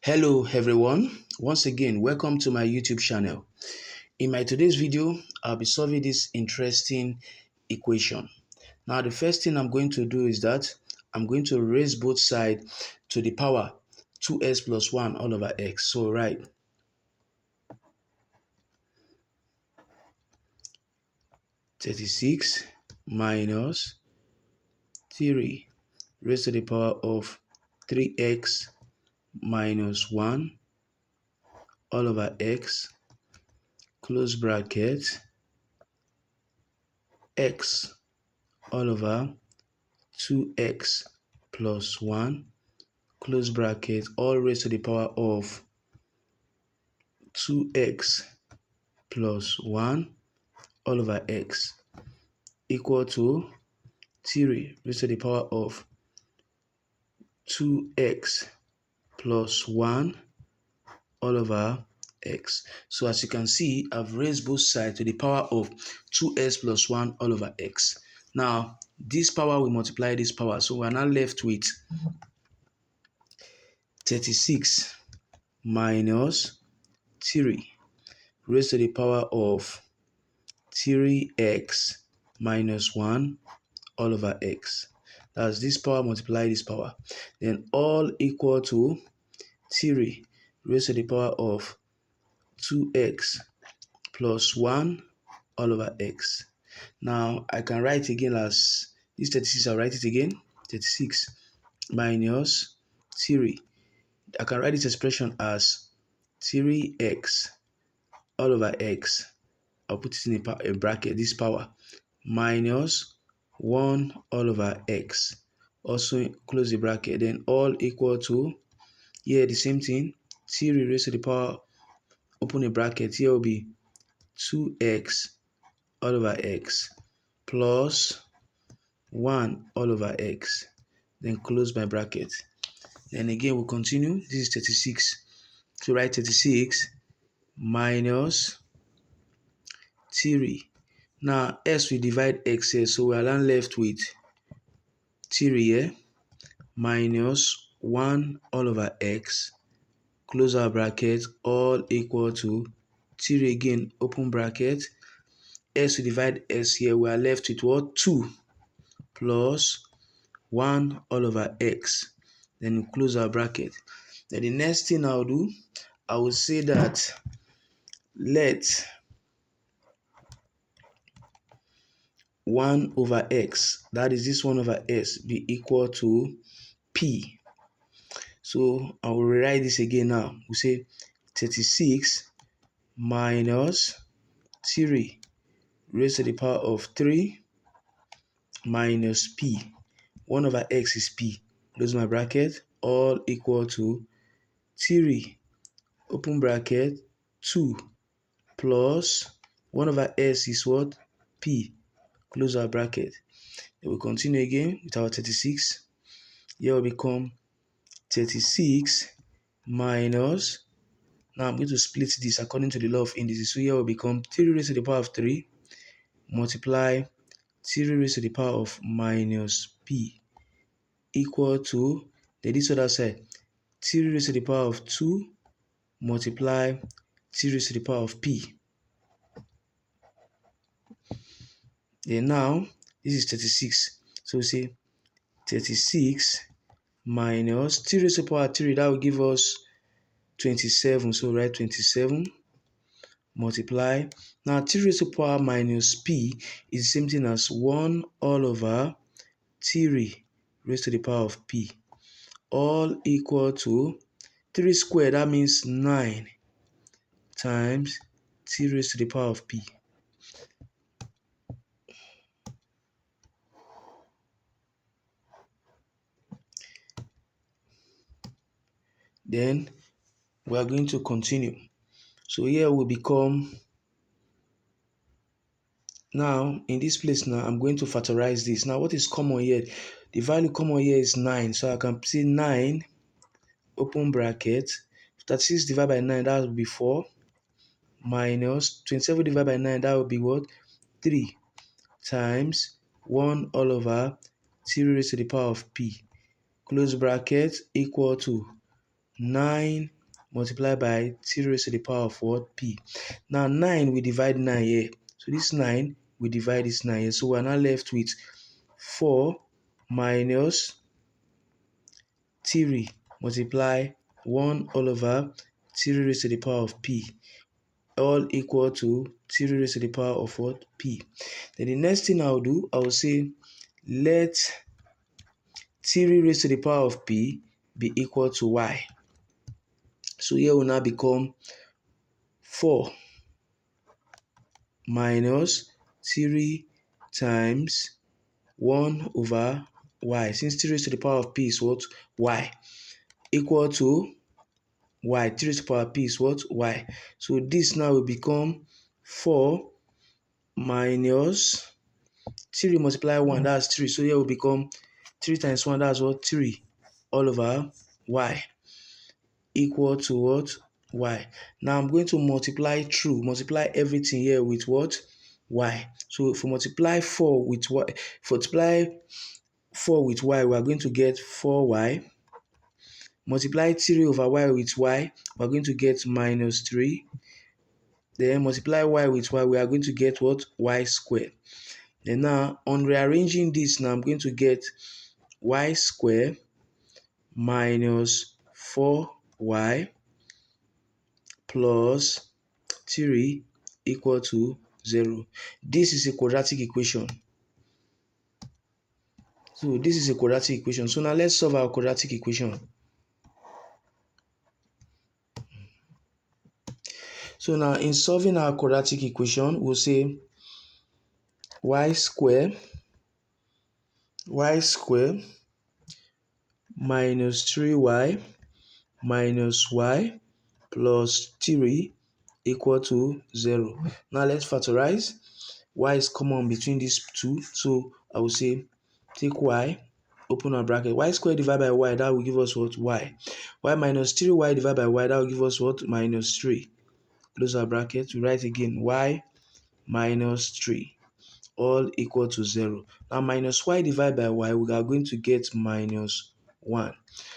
Hello everyone, once again welcome to my YouTube channel. In my today's video, I'll be solving this interesting equation. Now the first thing I'm going to do is that I'm going to raise both sides to the power 2x plus 1 all over x. So write 36 minus 3 raised to the power of 3x minus 1 all over x, close bracket, x all over 2x plus 1, close bracket, all raised to the power of 2x plus 1 all over x equal to 3 raised to the power of 2x plus 1 all over x. So as you can see, I've raised both sides to the power of 2x plus 1 all over x. Now, this power will multiply this power. So we're now left with 36 minus 3 raised to the power of 3x minus 1 all over x. That's this power multiply this power. Then all equal to 3 raised to the power of 2x plus 1 all over x. Now I can write again as this 36, I'll write it again. 36 minus 3. I can write this expression as 3x all over x. I'll put it in a bracket, this power, minus 1 all over x. Also close the bracket, then all equal to, here the same thing, 3 raised to the power, open a bracket, here will be 2x all over x plus 1 all over x, then close my bracket. Then again we'll continue. This is 36. So write 36 minus 3. Now s will divide x here, so we are now left with 3 here minus 1 all over x, close our bracket, all equal to 3 again, open bracket, s will divide s here, we are left with what? 2 plus 1 all over x, then we close our bracket. Then the next thing I'll do, I will say that let 1 over x, that is this 1 over x, be equal to p. So I will rewrite this again now. We say 36 minus 3 raised to the power of 3 minus p. 1 over x is p. Close my bracket, all equal to 3, open bracket, 2 plus 1 over s is what? P. Close our bracket. Then we continue again with our 36. Here will become 36 minus, now I'm going to split this according to the law of indices. So here will become 3 raised to the power of 3 multiply 3 raised to the power of minus p equal to, then this other side, 3 raised to the power of 2 multiply 3 raised to the power of p. Then now, this is 36. So we say 36 minus 3 raised to the power of 3, that will give us 27. So write 27 multiply. Now 3 raised to the power minus p is the same thing as 1 all over 3 raised to the power of p, all equal to 3 squared, that means 9 times 3 raised to the power of p. Then we are going to continue. So here will become, now in this place now I'm going to factorize this. Now what is common here? The value common here is 9. So I can say 9, open bracket, 36 divided by 9, that will be 4, minus 27 divided by 9, that will be what? 3 times 1 all over 3 raised to the power of p, close bracket, equal to 9 multiply by 3 raised to the power of what? P. Now 9, we divide 9 here. So this 9, we divide this 9 here. So we're now left with 4 minus 3 multiply 1 all over 3 raised to the power of P, all equal to 3 raised to the power of what? P. Then the next thing I'll do, I'll say let 3 raised to the power of P be equal to Y. So here will now become 4 minus 3 times 1 over Y. Since 3 raised to the power of P is what? Y. Equal to Y. 3 raised to the power of P is what? Y. So this now will become 4 minus 3 multiply 1, that's 3. So here will become 3 times 1, that's what? 3 all over Y equal to what? Y. Now I'm going to multiply everything here with what? Y. So if we multiply 4 with Y, if we multiply 4 with Y, we are going to get 4Y. Multiply 3 over Y with Y, we are going to get minus 3. Then multiply Y with Y, we are going to get what? Y squared. Then now, on rearranging this, now I'm going to get Y squared minus 4Y plus 3 equal to 0. This is a quadratic equation. So this is a quadratic equation. So now let's solve our quadratic equation. So now in solving our quadratic equation, we'll say y square minus 3y minus y plus 3 equal to 0. Now let's factorize. Y is common between these two, so I will say take y, open our bracket, y squared divided by y, that will give us what? Y. Y minus 3y divided by y, that will give us what? Minus 3. Close our bracket. We write again y minus 3, all equal to 0. Now minus y divided by y, we are going to get minus 1.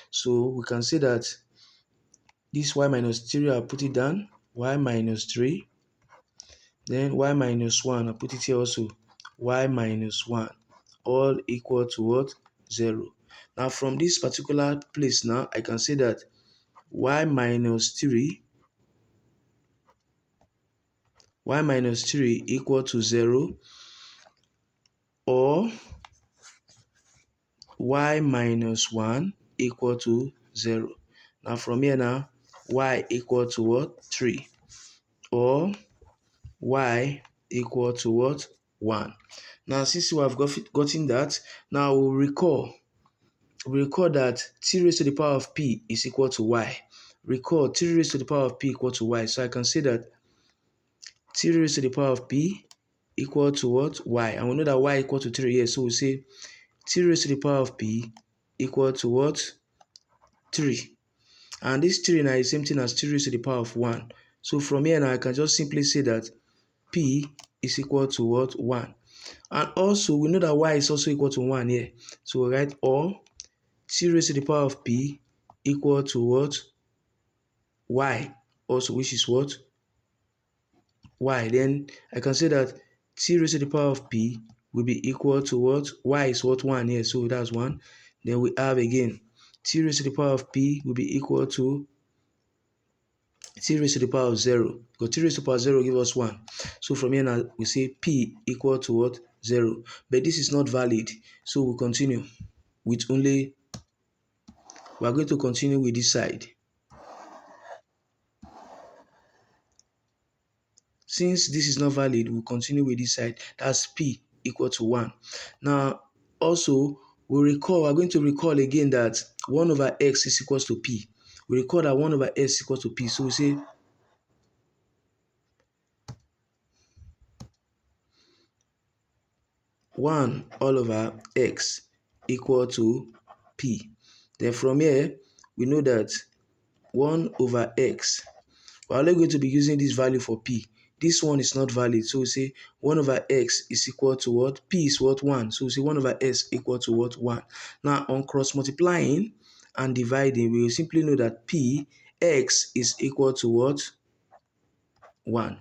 So we can say that this y minus 3, I'll put it down, y minus 3, then y minus 1, I'll put it here also, y minus 1, all equal to what? 0. Now from this particular place now, I can say that y minus 3 equal to 0, or y minus 1 equal to 0. Now from here now, y equal to what? 3, or y equal to what? 1. Now since we have gotten that, now we'll recall that 3 raised to the power of p is equal to y. Recall 3 raised to the power of p equal to y. So I can say that 3 raised to the power of p equal to what? Y. And we know that y equal to 3 here. So we say 3 raised to the power of p equal to what? 3. And this 3 now is the same thing as 3 raised to the power of 1. So from here now, I can just simply say that p is equal to what? 1. And also, we know that y is also equal to 1 here. So we write or 3 raised to the power of p equal to what? Y. Also, which is what? Y. Then I can say that 3 raised to the power of p will be equal to what? Y is what? 1 here. So that's 1. Then we have again 3 raised to the power of p will be equal to 3 raised to the power of 0. Because 3 raised to the power of 0 give us 1. So from here now, we say p equal to what? 0. But this is not valid. So we'll continue with only, we are going to continue with this side. Since this is not valid, we'll continue with this side. That's p equal to 1. Now, also, we're going to recall again that 1 over x is equal to p. We recall that 1 over x is equal to p. So we say 1 all over x equal to p. Then from here, we know that 1 over x, we're only going to be using this value for p. This one is not valid. So we say 1 over x is equal to what? P is what? 1. So we say 1 over x equal to what? 1. Now on cross multiplying and dividing, we will simply know that p x is equal to what? 1.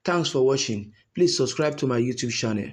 Thanks for watching. Please subscribe to my YouTube channel.